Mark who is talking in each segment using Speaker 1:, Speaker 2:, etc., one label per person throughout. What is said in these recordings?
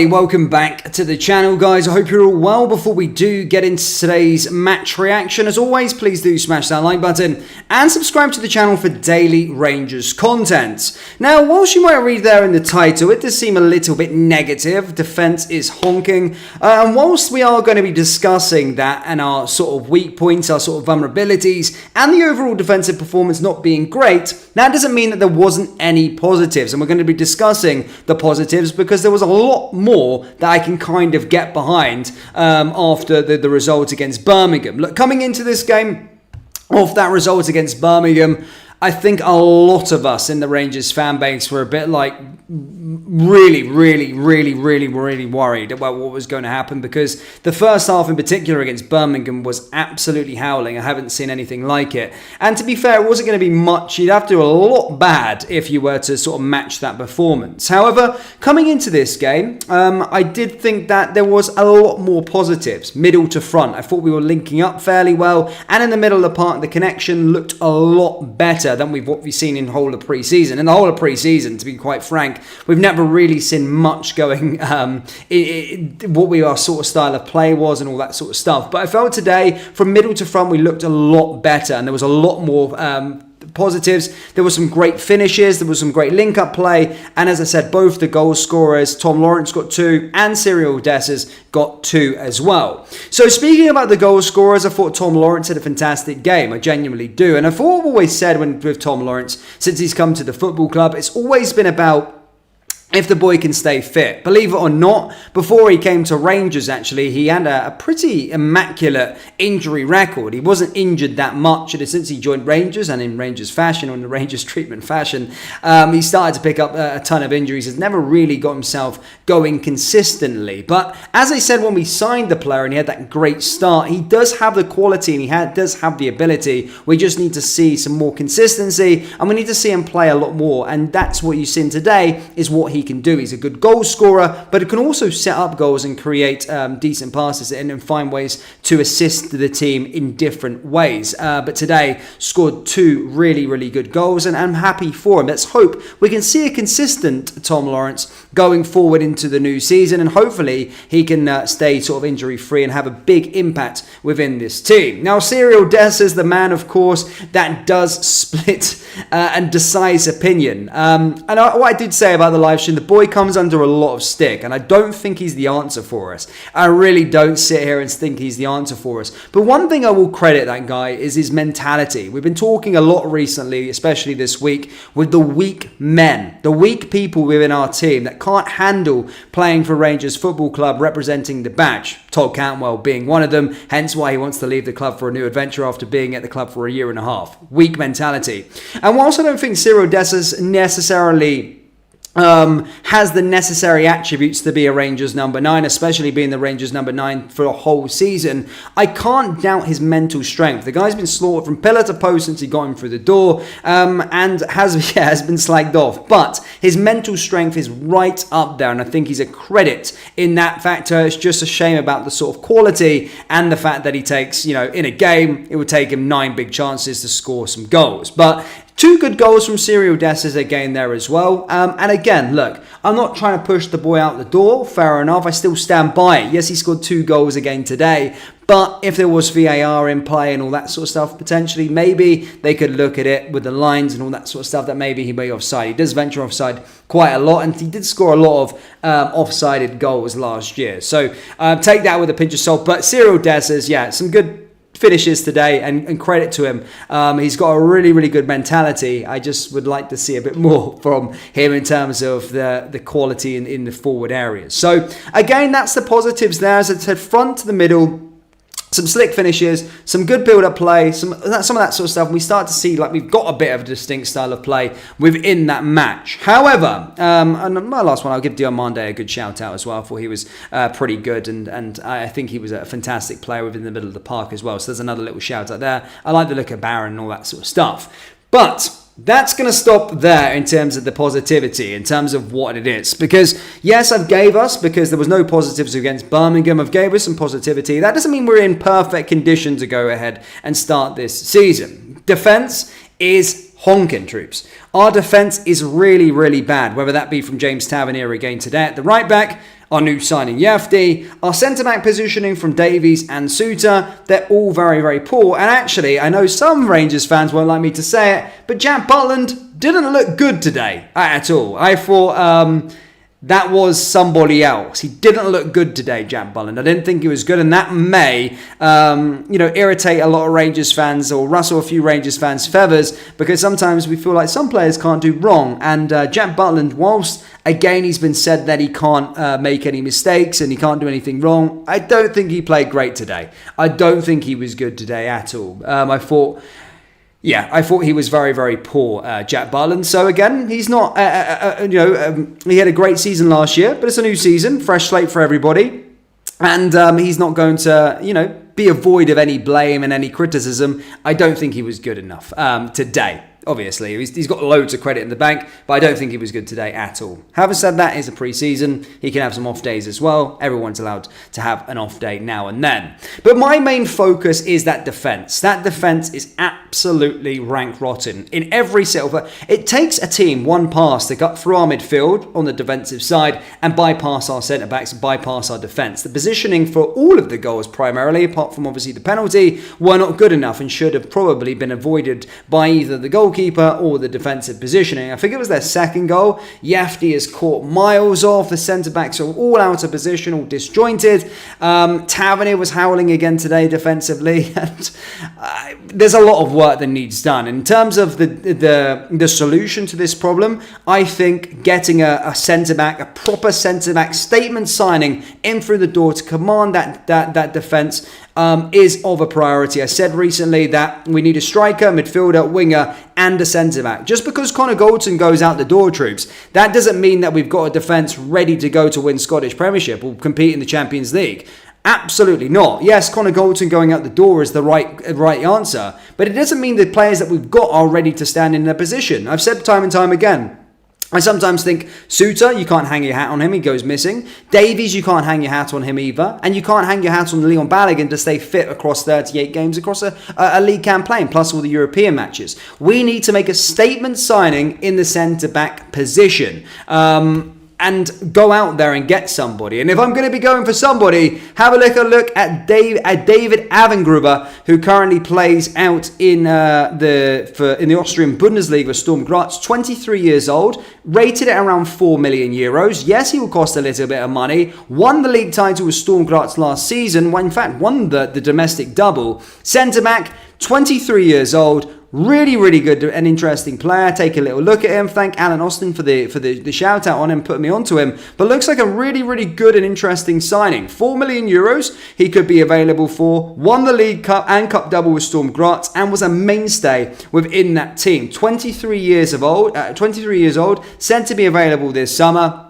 Speaker 1: Welcome back to the channel, guys. I hope you're all well. Before we do get into today's match reaction, as always, please do smash that like button and subscribe to the channel for daily Rangers content. Now, whilst you might read there in the title, it does seem a little bit negative. Defense is honking. And whilst we are going to be discussing that and our sort of weak points, our sort of vulnerabilities, and the overall defensive performance not being great, that doesn't mean that there wasn't any positives. And we're going to be discussing the positives because there was a lot more that I can kind of get behind after the result against Birmingham. Look, coming into this game, off that result against Birmingham, I think a lot of us in the Rangers fan base were a bit like really worried about what was going to happen, because the first half in particular against Birmingham was absolutely howling. I haven't seen anything like it. And to be fair, it wasn't going to be much. You'd have to do a lot bad if you were to sort of match that performance. However, coming into this game, I did think that there was a lot more positives, middle to front. I thought we were linking up fairly well, and in the middle of the park, the connection looked a lot better than what we've seen in the whole of pre-season. In the whole of pre-season, to be quite frank, we've never really seen much going what our sort of style of play was and all that sort of stuff. But I felt today, from middle to front, we looked a lot better, and there was a lot more positives. There were some great finishes, there was some great link-up play, and as I said, both the goal scorers, Tom Lawrence got 2 and Cyril Dessers got 2 as well. So speaking about the goal scorers, I thought Tom Lawrence had a fantastic game. I genuinely do. And I've always said with Tom Lawrence, since he's come to the football club, it's always been about if the boy can stay fit. Believe it or not, before he came to Rangers, actually, he had a pretty immaculate injury record. He wasn't injured that much, and since he joined Rangers, and in Rangers fashion, or in the Rangers treatment fashion, he started to pick up a ton of injuries. Has never really got himself going consistently. But as I said when we signed the player and he had that great start, he does have the quality and he does have the ability. We just need to see some more consistency, and we need to see him play a lot more. And that's what you've seen today, is what he can do. He's a good goal scorer, but he can also set up goals and create decent passes and find ways to assist the team in different ways. But today scored 2 really good goals, and I'm happy for him. Let's hope we can see a consistent Tom Lawrence going forward into the new season, and hopefully he can stay sort of injury free and have a big impact within this team. Now, Cyril Dessers is the man, of course, that does split and decides opinion. And what I did say about the live stream, the boy comes under a lot of stick, and I don't think he's the answer for us. I really don't sit here and think he's the answer for us. But one thing I will credit that guy is his mentality. We've been talking a lot recently, especially this week, with the weak men, the weak people within our team that can't handle playing for Rangers Football Club, representing the badge. Todd Cantwell being one of them, hence why he wants to leave the club for a new adventure after being at the club for a year and a half. Weak mentality. And whilst I don't think Cyril Dessers necessarily has the necessary attributes to be a Rangers number 9, especially being the Rangers number 9 for a whole season, I can't doubt his mental strength. The guy's been slaughtered from pillar to post since he got him through the door, and has been slagged off. But his mental strength is right up there, and I think he's a credit in that factor. It's just a shame about the sort of quality and the fact that he takes, in a game, it would take him 9 big chances to score some goals. But 2 good goals from Cyril Dessers again there as well. And again, look, I'm not trying to push the boy out the door. Fair enough. I still stand by it. Yes, he scored 2 goals again today. But if there was VAR in play and all that sort of stuff, potentially, maybe they could look at it with the lines and all that sort of stuff, that maybe he may be offside. He does venture offside quite a lot, and he did score a lot of offsided goals last year. So take that with a pinch of salt. But Cyril Dessers, yeah, some good finishes today, and credit to him. He's got a really good mentality. I just would like to see a bit more from him in terms of the quality in the forward areas. So again, that's the positives there. As I said, front to the middle, some slick finishes, some good build-up play, some of that sort of stuff. We start to see like we've got a bit of a distinct style of play within that match. However, and my last one, I'll give Diomande a good shout-out as well. I thought he was pretty good, and I think he was a fantastic player within the middle of the park as well. So there's another little shout-out there. I like the look of Barron and all that sort of stuff. But that's going to stop there in terms of the positivity, in terms of what it is. Because, yes, because there was no positives against Birmingham, I've gave us some positivity. That doesn't mean we're in perfect condition to go ahead and start this season. Defence is honking, troops. Our defence is really, really bad, whether that be from James Tavernier again today at the right back, our new signing Yafty, our centre-back positioning from Davies and Suter. They're all very, very poor. And actually, I know some Rangers fans won't like me to say it, but Jack Butland didn't look good today at all. I thought that was somebody else. He didn't look good today, Jack Butland. I didn't think he was good, and that may, irritate a lot of Rangers fans or rustle a few Rangers fans' feathers, because sometimes we feel like some players can't do wrong. And Jack Butland, whilst again he's been said that he can't make any mistakes and he can't do anything wrong, I don't think he played great today. I don't think he was good today at all. I thought he was very, very poor, Jack Butland. So again, he's not, he had a great season last year, but it's a new season, fresh slate for everybody. And he's not going to, be void of any blame and any criticism. I don't think he was good enough today. Obviously, he's got loads of credit in the bank, but I don't think he was good today at all. Having said that, it's a pre-season. He can have some off days as well. Everyone's allowed to have an off day now and then. But my main focus is that defence. That defence is absolutely rank rotten in every silver. It takes a team one pass to cut through our midfield on the defensive side and bypass our centre-backs, bypass our defence. The positioning for all of the goals primarily, apart from obviously the penalty, were not good enough and should have probably been avoided by either the goalkeeper or the defensive positioning. I think it was their second goal. Yafty has caught miles off. The centre-backs are all out of position, all disjointed. Tavernier was howling again today defensively. And there's a lot of work that needs done. In terms of the solution to this problem, I think getting a centre-back, a proper centre-back statement signing in through the door to command that defence is of a priority. I said recently that we need a striker, midfielder, winger, and a centre-back. Just because Connor Goldson goes out the door, troops, that doesn't mean that we've got a defence ready to go to win Scottish Premiership or compete in the Champions League. Absolutely not. Yes, Connor Goldson going out the door is the right answer, but it doesn't mean the players that we've got are ready to stand in their position. I've said time and time again, I sometimes think Suter, you can't hang your hat on him, he goes missing. Davies, you can't hang your hat on him either. And you can't hang your hat on Leon Balogun to stay fit across 38 games across a league campaign, plus all the European matches. We need to make a statement signing in the centre-back position. And go out there and get somebody. And if I'm going to be going for somebody, have a look at David Avengruber, who currently plays out in the Austrian Bundesliga with Sturm Graz, 23 years old, rated at around 4 million euros. Yes, he will cost a little bit of money. Won the league title with Sturm Graz last season. In fact, won the domestic double. Centre back, 23 years old. Really, really good and interesting player. Take a little look at him. Thank Alan Austin for the shout out on him, putting me onto him. But looks like a really, really good and interesting signing. 4 million euros he could be available for. Won the League Cup and Cup double with Sturm Graz and was a mainstay within that team. 23 years old, sent to be available this summer.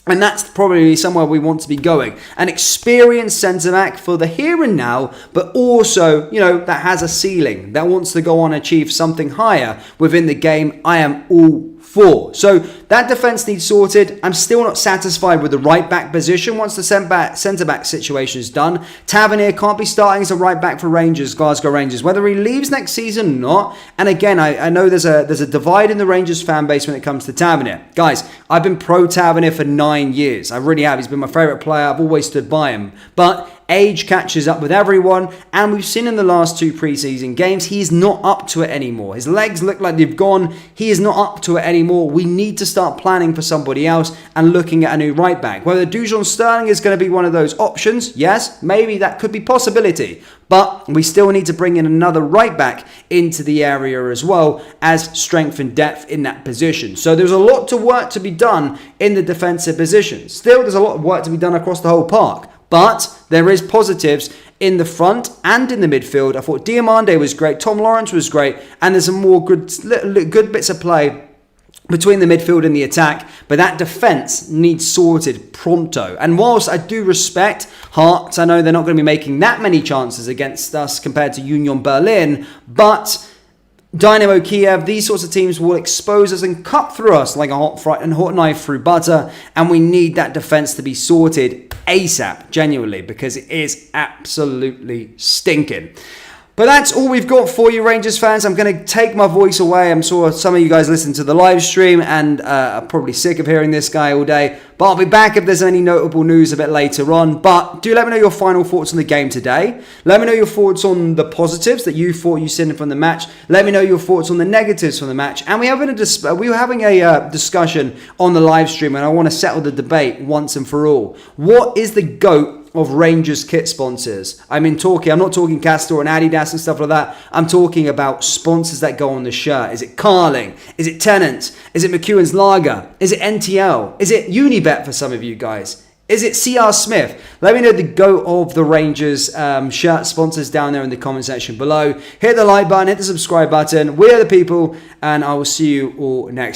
Speaker 1: And that's probably somewhere we want to be going. An experienced centre-back for the here and now, but also, that has a ceiling, that wants to go on and achieve something higher within the game. I am all for. So that defence needs sorted. I'm still not satisfied with the right-back position once the centre-back situation is done. Tavernier can't be starting as a right-back for Glasgow Rangers, whether he leaves next season or not. And again, I know there's a divide in the Rangers fan base when it comes to Tavernier. Guys, I've been pro Tavernier for 9 years. I really have. He's been my favourite player. I've always stood by him. But age catches up with everyone, and we've seen in the last 2 pre-season games, he is not up to it anymore. His legs look like they've gone. He is not up to it anymore. We need to start planning for somebody else and looking at a new right back. Whether Dujon Sterling is going to be one of those options, yes, maybe that could be possibility. But we still need to bring in another right back into the area as well as strength and depth in that position. So there's a lot of work to be done in the defensive position. Still, there's a lot of work to be done across the whole park. But there is positives in the front and in the midfield. I thought Diomande was great. Tom Lawrence was great. And there's some more good bits of play between the midfield and the attack. But that defence needs sorted pronto. And whilst I do respect Hearts, I know they're not going to be making that many chances against us compared to Union Berlin. But Dynamo Kiev, these sorts of teams will expose us and cut through us like a hot knife through butter. And we need that defence to be sorted ASAP, genuinely, because it is absolutely stinking. But that's all we've got for you, Rangers fans. I'm going to take my voice away. I'm sure some of you guys listen to the live stream and are probably sick of hearing this guy all day. But I'll be back if there's any notable news a bit later on. But do let me know your final thoughts on the game today. Let me know your thoughts on the positives that you thought you seen from the match. Let me know your thoughts on the negatives from the match. And we were having a discussion on the live stream, and I want to settle the debate once and for all. What is the GOAT of Rangers kit sponsors? I'm not talking Castor and Adidas and stuff like that. I'm talking about sponsors that go on the shirt. Is it Carling? Is it Tennant? Is it McEwen's Lager? Is it NTL? Is it Unibet for some of you guys? Is it CR Smith? Let me know the GOAT of the Rangers shirt sponsors down there in the comment section below. Hit the like button, hit the subscribe button. We are the people, and I will see you all next time.